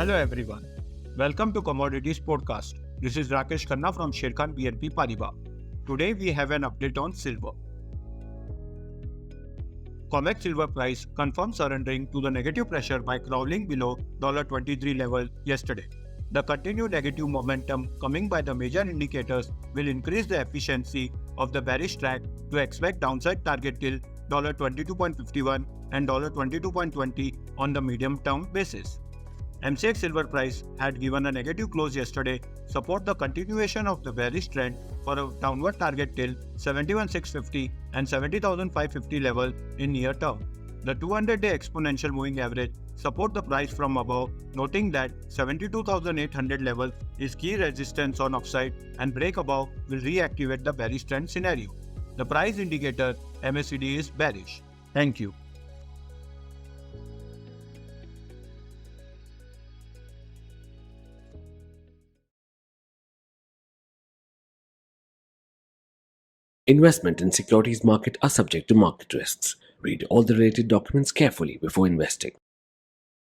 Hello everyone. Welcome to Commodities Podcast. This is Rakesh Khanna from Sharekhan 𝗵𝗵𝗶𝗵. Today we have an update on silver. COMEX silver price confirmed surrendering to the negative pressure by crawling below $23 level yesterday. The continued negative momentum coming by the major indicators will increase the efficiency of the bearish track to expect downside target till $22.51 and $22.20 on the medium-term basis. MCX silver price had given a negative close yesterday, support the continuation of the bearish trend for a downward target till 71,650 and 70,550 level in near term. The 200-day exponential moving average support the price from above, noting that 72,800 level is key resistance on upside and break above will reactivate the bearish trend scenario. The price indicator MACD is bearish. Thank you. Investment in securities market are subject to market risks. Read all the related documents carefully before investing.